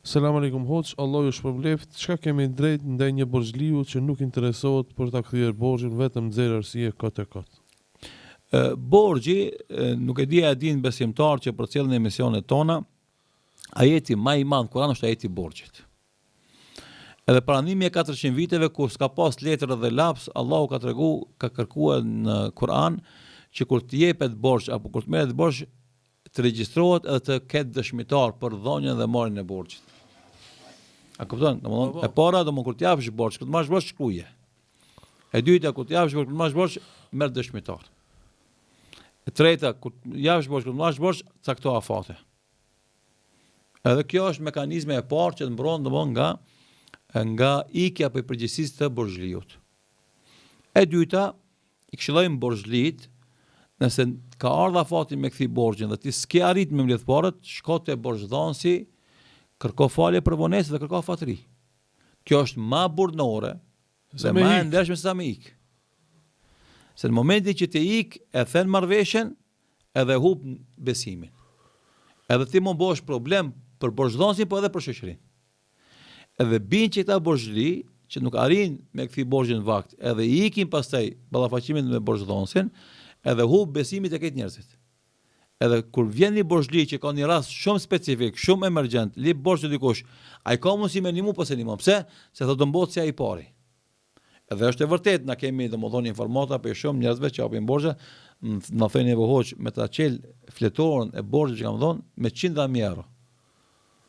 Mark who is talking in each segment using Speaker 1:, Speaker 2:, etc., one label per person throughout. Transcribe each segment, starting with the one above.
Speaker 1: Selam aleikum hoç, Allahu ju shpërbleft. Çka kemi drejt ndaj një borxhliu që nuk interesohet për ta kthyer borxhin vetëm nxjerr arsye kot e kot.
Speaker 2: Borxhi, nuk e di a din besimtar që përcjellin emisionet tona, ajeti më i madh Kur'an është ajeti i borxhit. Edhe para 1400 viteve kur s'ka pas letër dhe laps, Allahu ka kërkuar në Kur'an që kur të jepet borxh apo kur të merret borxh të regjistrohet edhe të ketë dëshmitar për dhënien dhe marrjen e borxhit. A kupton? Domethënë, e para domethënë kur të japësh borxh, kur të marrësh borxh shkruaje. E dyta kur të japësh borxh, kur të marrësh borxh, merr dëshmitar. E treta kur të japësh borxh, kur të marrësh borxh, cakto afate. Edhe kjo është mekanizmi i parë që të mbron domethënë nga ikja për përgjegjësisë të borxhliut. E dyta, i këshillojmë borxhlit, nëse ka ardha fati me kthi borxhin dhe ti s'ke arrit me mbledh parët, shko te borxhdhënësi, kërko falje për vonesë dhe kërko fatëri. Kjo është më burnore dhe më e ndershme se sa me ik. Se në momentin që ti ik, e thën marrveshjen edhe hub besimin. Edhe ti mund bosh problem për borxhdhënësin, po edhe për shoqërinë. Edhe bin që këta borxhli që nuk arrin me kthi borxhin në vakt, edhe i ikin pastaj ballafaqimin me borxhdhënësin, edhe hub besimit e këtë njerëzit. Edhe kur vjen një borxhli që ka një rast shumë specifik, shumë emergjent, li borxh dikush, ai ka mundësi me ndihmu pas ndihmon. Pse? Se thotë mbot si ai pari. Edhe është e vërtet, na kemi domodin informata për shumë njerëzve që japin borxhe, na thënë hoç me ta çel fletorën e borxhit që kam dhënë me 100.000 euro.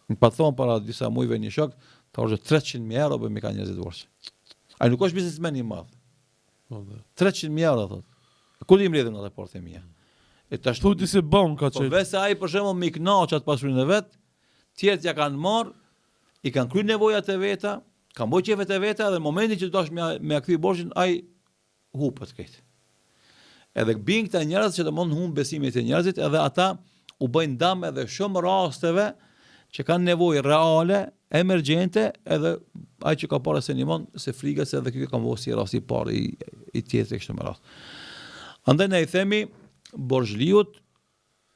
Speaker 2: Më pa thonë para disa muajve një shok, thoshte 300.000 euro për me ka njerëzit borxh. Ai nuk është biznesmen i madh. 300.000 euro thotë. Ku i mbledhën atë portë mia? E tash
Speaker 1: Thuti se banka që.
Speaker 2: Po vetë ai për shembull me kënaq atë pasurinë e vet, tjerët ja kanë marr, i kanë kryer nevojat e veta, kanë bërë çefet e veta dhe në momentin që dosh me kthy borxhin ai hupet këtë. Edhe bin këta njerëz që domon humb besimin e njerëzit, edhe ata u bëjnë dëm edhe shumë rasteve që kanë nevojë reale, emergjente, edhe ai që ka parë se ndihmon se frika se edhe ky ka mos si rasti i parë i tjetër kështu me rast. Andaj ne i themi borxhliut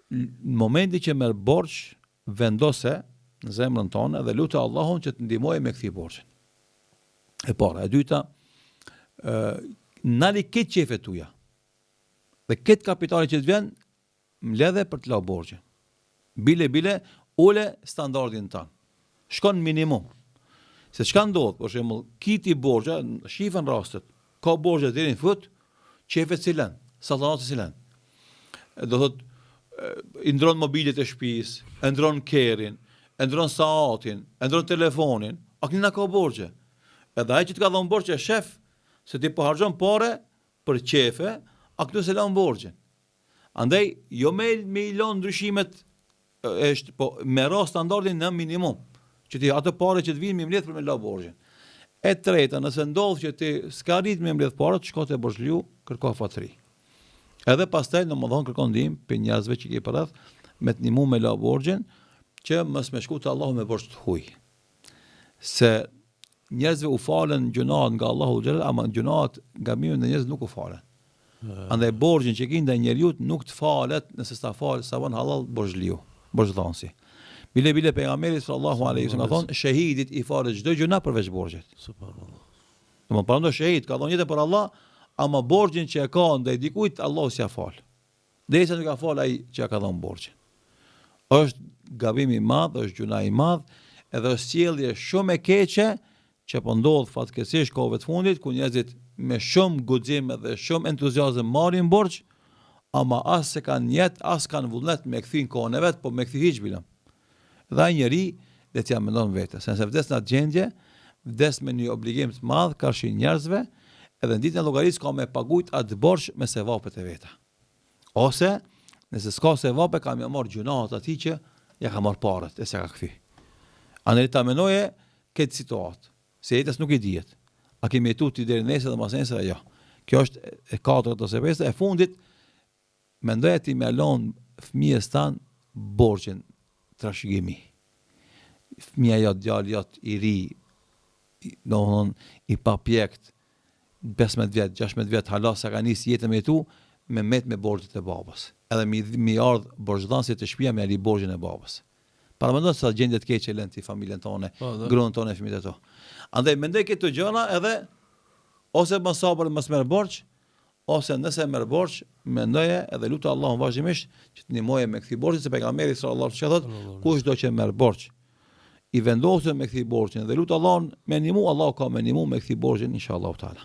Speaker 2: në momentin që merr borxh vendose në zemrën tonë dhe lutë Allahun që të ndihmojë me kthi borxhin. E para, e dyta, nali këtë qefet tuja dhe këtë kapitali që të vjen mbledhe për të lau borxhin. Bile ule standardin tanë. Shkon minimum. Se çka ndodh, për shembull, kiti borxha, shifën rastet, ka borxha deri në fut, qefet cilen, saltanat cilen. Do thot, i ndron mobilet e shtëpisë, e ndron kerrin, e ndron saatin, e ndron telefonin, a kena ka borxhe. Edhe ai që të ka dhënë borxhe shef, se ti po harxhon parë për qefe, a këtu se lën borxhin. Andaj jo me i lën ndryshimet është po me rast standardin në minimum, që ti ato parë që të vinë me mbledh për me la borxhin. E treta, nëse ndodh që ti s'ka arrit me mbledh parët, shko te borxhliu, kërko fatëri. Edhe pastaj domodin kërkon ndihmë për njerëzve që ke përreth me të ndihmu me la borxhin, që mos më shku te Allahu me borxh të huaj. Se njerëzve u falen gjunaat nga Allahu xhelal, ama gjunaat gabimet e njerëzve nuk u falen. Andaj borxhin që ke ndaj njeriu nuk të falet nëse sa fal sa von halal borxhliu, borxhdhënësi. Bile pejgamberi sallallahu alaihi wasallam ka thonë shahidit i falet çdo gjuna përveç borxhit.
Speaker 1: Subhanallah.
Speaker 2: Domethënë prandaj shahid ka dhënë jetë për Allah, ama borxhin që e ka ndaj dikujt Allahu s'ia fal. Derisa nuk ka fal ai që ka dhënë borxhin. Është gabim i madh, është gjuna i madh, edhe është sjellje shumë e keqe që po ndodh fatkeqësisht kohëve të fundit ku njerëzit me shumë guxim dhe shumë entuziazëm marrin borxh, ama as se kanë jetë, as kanë vullnet me kthin kohën e vet, po me kthi hiç bilëm. Dhe ai njeri dhe t'ja mendon vetë, se nëse vdes në atë gjendje, vdes me një obligim të madh karshi njerëzve, edhe në ditën e llogarisë ka me pagujt atë borxh me sevapet e veta. Ose nëse s'ka sevape ka me marr gjunaat atij që ja ka marr parët e s'e ka kthy. Andaj ta menoje këtë situatë, se jetës nuk i dihet. A kemi jetu ti deri nesër dhe mas nesër jo. Kjo është e katërt ose e pestë, e fundit mendoja ti me lon fëmijës tan borxhin trashëgimi. Fëmija jot djalë jot i ri, i papjekt, 15 vjet, 16 vjet hala sa ka nis jetën me jetu me borxhet e babës. Edhe mi ardh borxhdhënësit të shtëpia me ali borxhin e babës. Paramendon sa gjendje të keqe lën ti familjen tonë,
Speaker 1: Po, dhe.
Speaker 2: gruan tonë, fëmijët e to. Andaj mendoj këto gjëra edhe ose mos sabër mos merr borxh, ose nëse merr borxh, mendoje edhe lutë Allahun vazhdimisht që të ndihmoje me kthy borxhin, se pejgamberi sallallahu alaihi wasallam thotë, kushdo që merr borxh i vendosur me kthy borxhin dhe lutë Allahun me ndihmu, Allahu ka me ndihmu me kthy borxhin inshallah taala.